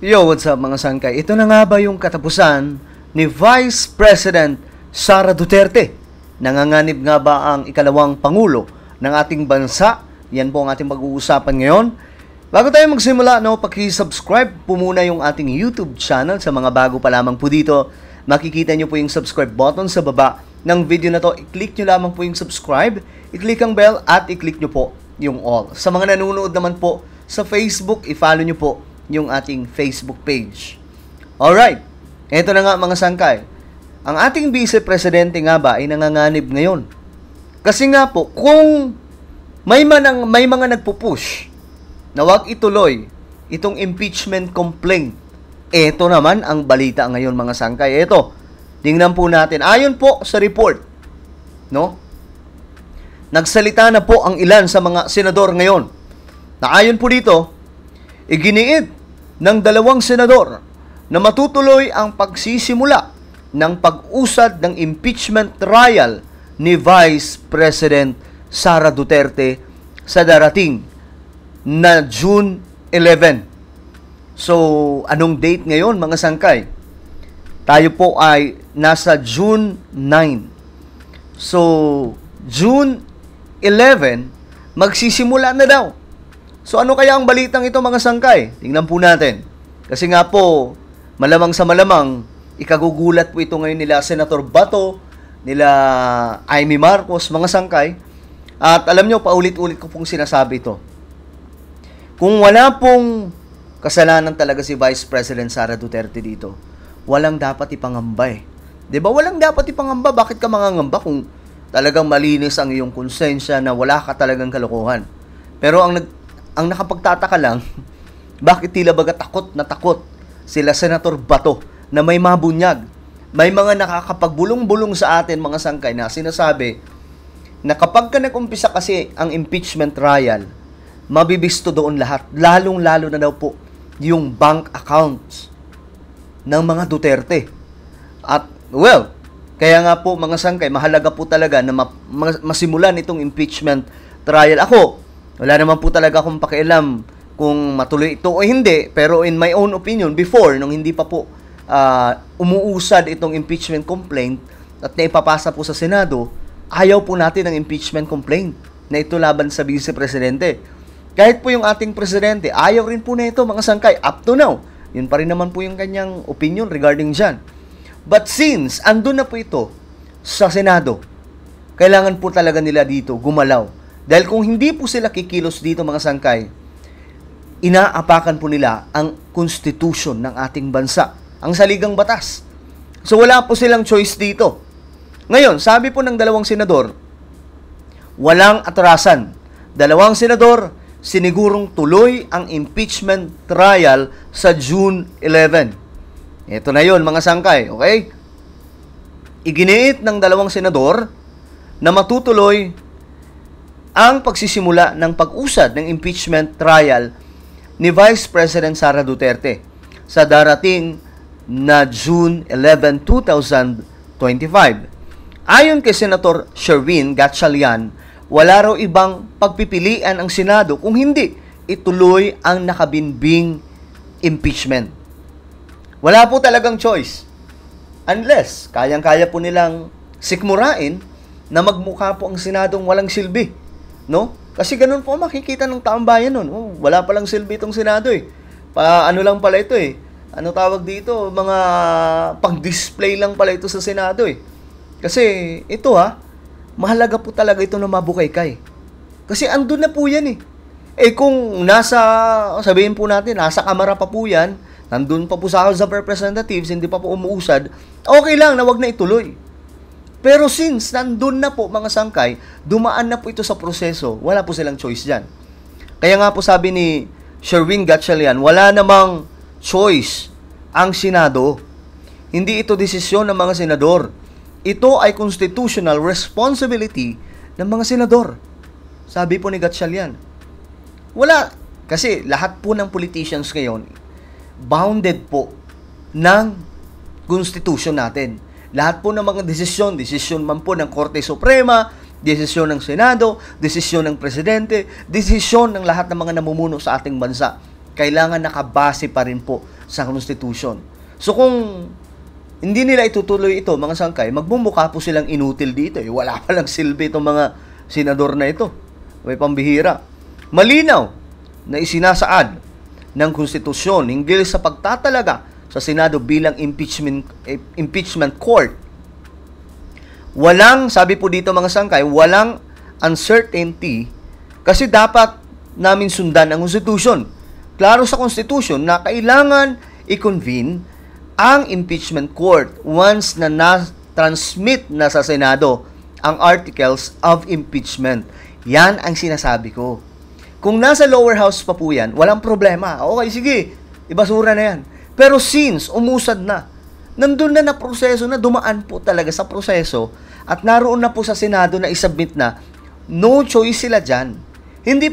Yo, what's up mga sangkay? Ito na nga ba yung katapusan ni Vice President Sara Duterte? Nanganganib nga ba ang ikalawang pangulo ng ating bansa? Yan po ang ating pag-uusapan ngayon. Bago tayo magsimula, paki-subscribe po muna yung ating YouTube channel. Sa mga bago pa lamang po dito, makikita nyo po yung subscribe button sa baba ng video na to. I-click nyo lamang po yung subscribe, i-click ang bell at i-click nyo po yung all. Sa mga nanonood naman po sa Facebook, i-follow nyo po yung ating Facebook page. Alright, ito na nga mga sangkay. Ang ating Vice Presidente nga ba ay nanganganib ngayon? Kasi nga po, kung may mga nagpupush na wag ituloy itong impeachment complaint, ito naman ang balita ngayon mga sangkay. Ito, tingnan po natin. Ayon po sa report, nagsalita na po ang ilan sa mga senador ngayon. Na ayon po dito, iginiit ng dalawang senador na matutuloy ang pagsisimula ng pag-usad ng impeachment trial ni Vice President Sara Duterte sa darating na June 11. So, anong date ngayon mga sangkay? Tayo po ay nasa June 9. So, June 11, magsisimula na daw. So, ano kaya ang balitang ito mga sangkay? Tingnan po natin. Kasi nga po, malamang sa malamang, ikagugulat po ito ngayon nila Senator Bato, nila Amy Marcos, mga sangkay. At alam nyo, paulit-ulit ko pong sinasabi ito. Kung wala pong kasalanan talaga si Vice President Sara Duterte dito, walang dapat ipangamba eh. Diba? Walang dapat ipangamba. Bakit ka mangangamba kung talagang malinis ang iyong konsensya na wala ka talagang kalokohan? Pero ang nakapagtataka lang, bakit tila baga takot na takot sila Senator Bato na may mabunyag? May mga nakakapagbulong-bulong sa atin mga sangkay na sinasabi na kapag ka nag-umpisa kasi ang impeachment trial, mabibisto doon lahat. Lalong-lalo na daw po yung bank accounts ng mga Duterte. At, well, kaya nga po mga sangkay, mahalaga po talaga na masimulan itong impeachment trial. Ako, wala naman po talaga akong pakialam kung matuloy ito o hindi. Pero in my own opinion, before, nung hindi pa po umuusad itong impeachment complaint at naipapasa po sa Senado, ayaw po natin ng impeachment complaint na ito laban sa Vice Presidente. Kahit po yung ating presidente, ayaw rin po na ito mga sangkay up to now. Yun pa rin naman po yung kanyang opinion regarding dyan. But since andun na po ito sa Senado, kailangan po talaga nila dito gumalaw. Dahil kung hindi po sila kikilos dito mga sangkay, inaapakan po nila ang constitution ng ating bansa, ang saligang batas. So wala po silang choice dito. Ngayon, sabi po ng dalawang senador, walang atrasan. Dalawang senador, sinigurong tuloy ang impeachment trial sa June 11. Ito na yon mga sangkay, okay? Iginiit ng dalawang senador na matutuloy ang pagsisimula ng pag-usad ng impeachment trial ni Vice President Sara Duterte sa darating na June 11, 2025. Ayon kay Senator Sherwin Gatchalian, wala raw ibang pagpipilian ang Senado kung hindi ituloy ang nakabinbing impeachment. Wala po talagang choice. Unless, kayang-kaya po nilang sikmurain na magmukha po ang Senadong walang silbi. No? Kasi ganun po makikita ng taong bayan nun. Oh, wala palang silbi itong Senado eh. Ano lang pala ito eh. Ano tawag dito? Mga pang-display lang pala ito sa Senado eh. Kasi ito mahalaga po talaga ito na mabukaykay. Kasi andun na po yan eh. Eh kung sabihin po natin, nasa kamara pa po yan, nandun pa po sa House of Representatives, hindi pa po umuusad, okay lang na wag na ituloy. Pero since nandun na po mga sangkay, dumaan na po ito sa proseso, wala po silang choice dyan. Kaya nga po sabi ni Sherwin Gatchalian, wala namang choice ang Senado. Hindi ito desisyon ng mga senador. Ito ay constitutional responsibility ng mga senador. Sabi po ni Gatchalian. Wala. Kasi lahat po ng politicians ngayon, bounded po ng constitution natin. Lahat po ng mga desisyon man po ng Korte Suprema, desisyon ng Senado, desisyon ng Presidente, desisyon ng lahat ng mga namumuno sa ating bansa, kailangan nakabase pa rin po sa Constitution. So kung hindi nila itutuloy ito, mga sangkay, magmumukha po silang inutil dito. Wala palang silbi itong mga senador na ito. May pambihira. Malinaw na isinasaad ng konstitusyon hinggil sa pagtatalaga sa Senado bilang impeachment court. Walang, sabi po dito mga sangkay, walang uncertainty kasi dapat namin sundan ang konstitusyon. Klaro sa konstitusyon na kailangan i-convene ang impeachment court once na na-transmit na sa Senado ang articles of impeachment. Yan ang sinasabi ko. Kung nasa lower house pa po yan, walang problema. Okay, sige, ibasura na yan. Pero since umusad na, nandun na proseso na, dumaan po talaga sa proseso at naroon na po sa Senado na isubmit na, no choice sila dyan. Hindi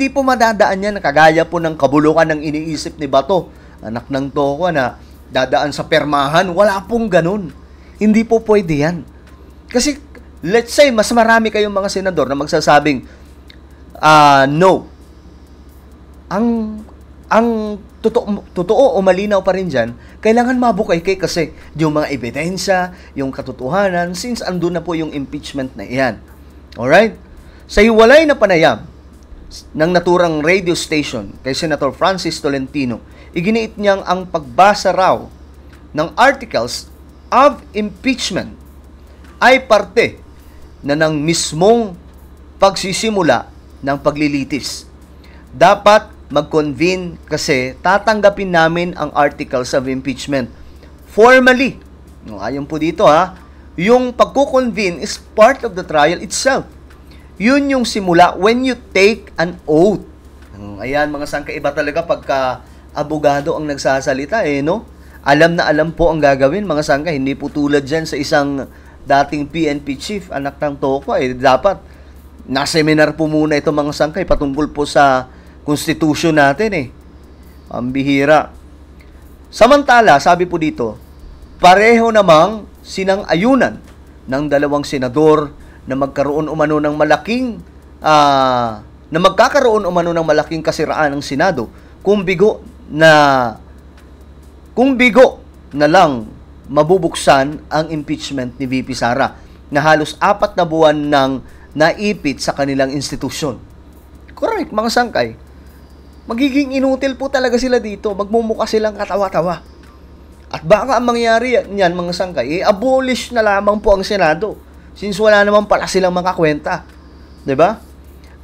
po madadaan yan, kagaya po ng kabulukan ng iniisip ni Bato, anak ng Toko na dadaan sa permahan. Wala pong ganun. Hindi po pwede yan. Kasi, let's say, mas marami kayong mga senador na magsasabing, no. Ang totoo o malinaw pa rin dyan, kailangan mabukay kasi yung mga ebidensya, yung katotohanan, since andun na po yung impeachment na iyan. Alright? Sa hiwalay na panayam ng naturang radio station kay Senator Francis Tolentino, iginiit niyang ang pagbasa raw ng articles of impeachment ay parte na ng mismong pagsisimula ng paglilitis. Dapat mag-convene kasi tatanggapin namin ang articles of impeachment formally. Ayon po dito yung pagko-convene is part of the trial itself. Yun yung simula when you take an oath. Ayan mga sangka, iba talaga pagka abogado ang nagsasalita no? Alam na alam po ang gagawin mga sangka, hindi po tulad dyan sa isang dating PNP chief, anak ng Toko, dapat na-seminar po muna ito mga sangkay patungkol po sa konstitusyon natin Ang bihira. Samantala, sabi po dito, pareho namang sinang-ayunan ng dalawang senador na magkaroon umano ng malaking kasiraan ng Senado kung bigo na lang mabubuksan ang impeachment ni VP Sara na halos 4 na buwan nang naipit sa kanilang institusyon. Correct, mga sangkay. Magiging inutil po talaga sila dito. Magmumukha silang katawa-tawa. At baka ang mangyari niyan, mga sangkay, abolish na lamang po ang Senado. Since wala naman pala silang makakwenta. 'Di ba?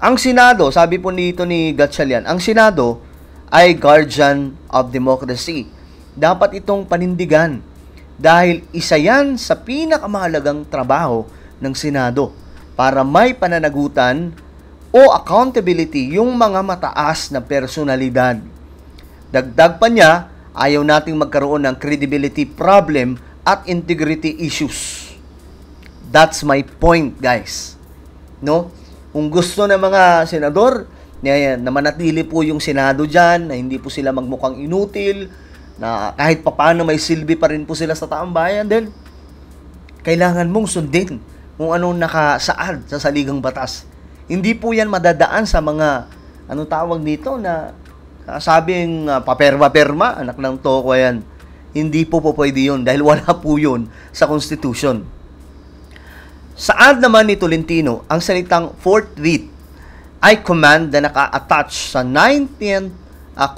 Ang Senado, sabi po dito ni Gatchalian, ang Senado ay guardian of democracy. Dapat itong panindigan dahil isa yan sa pinakamahalagang trabaho ng Senado para may pananagutan o accountability yung mga mataas na personalidad. Dagdag pa niya, ayaw nating magkaroon ng credibility problem at integrity issues. That's my point, guys. No? Kung gusto ng mga senador na manatili po yung Senado dyan, na hindi po sila magmukhang inutil, na kahit papaano may silbi pa rin po sila sa taong bayan, then kailangan mong sundin kung anong nakasaad sa saligang batas. Hindi po yan madadaan sa mga, anong tawag dito, na sabing paperma-perma, anak ng Toko yan. Hindi po pwede yun dahil wala po yun sa Constitution. Saad naman ni Tolentino, ang salitang fourth writ ay command na naka-attach sa 19th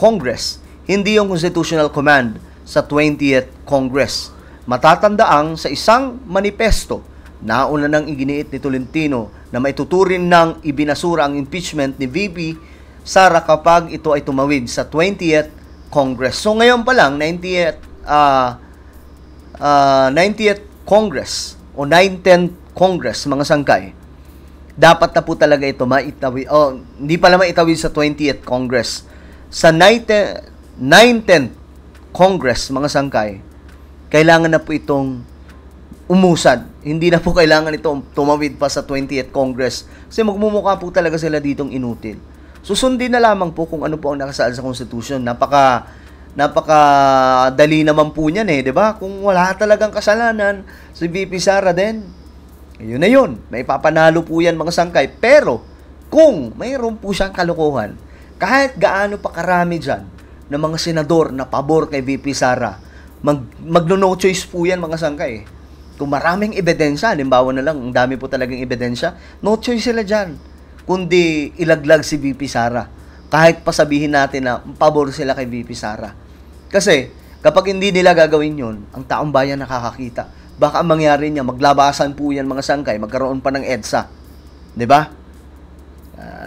Congress, hindi yung constitutional command sa 20th Congress. Matatandaang sa isang manifesto, nauna nang iginiit ni Tolentino na maituturin ng ibinasura ang impeachment ni VP Sara kapag ito ay tumawid sa 20th Congress. So ngayon pa lang, 90th Congress o 19th Congress, mga sangkay, dapat na po talaga ito maitawid, hindi pala maitawid sa 20th Congress. Sa 19th Congress, mga sangkay, kailangan na po itong umusad. Hindi na po kailangan itong tumawid pa sa 20th Congress kasi magmumukha po talaga sila ditong inutil. Susundin na lamang po kung ano po ang nakasaad sa Constitution. Napaka-dali naman po niyan di ba? Kung wala talagang kasalanan si VP Sara din, ayun na yun. May papanalo po yan, mga sangkay. Pero, kung mayroon po siyang kalokohan, kahit gaano pa karami dyan, ng mga senador na pabor kay VP Sara, magno-no choice po yan mga sangkay. Kung maraming ebidensya, halimbawa na lang, ang dami po talagang ebidensya, no choice sila dyan, kundi ilaglag si VP Sara. Kahit pasabihin natin na pabor sila kay VP Sara. Kasi, kapag hindi nila gagawin yun, ang taong bayan nakakakita. Baka ang mangyari niya, maglabasan po yan mga sangkay, magkaroon pa ng EDSA. 'Di ba?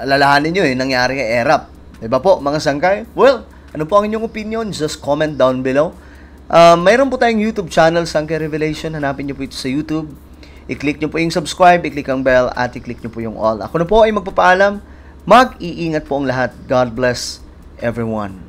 Alalahanin nyo nangyari kay ERAP. 'Di ba po, mga sangkay? Well, ano po ang inyong opinion? Just comment down below. Mayroon po tayong YouTube channel, Sangkay Revelation. Hanapin nyo po ito sa YouTube. I-click nyo po yung subscribe, i-click ang bell, at i-click nyo po yung all. Ako na po ay magpapaalam. Mag-iingat po ang lahat. God bless everyone.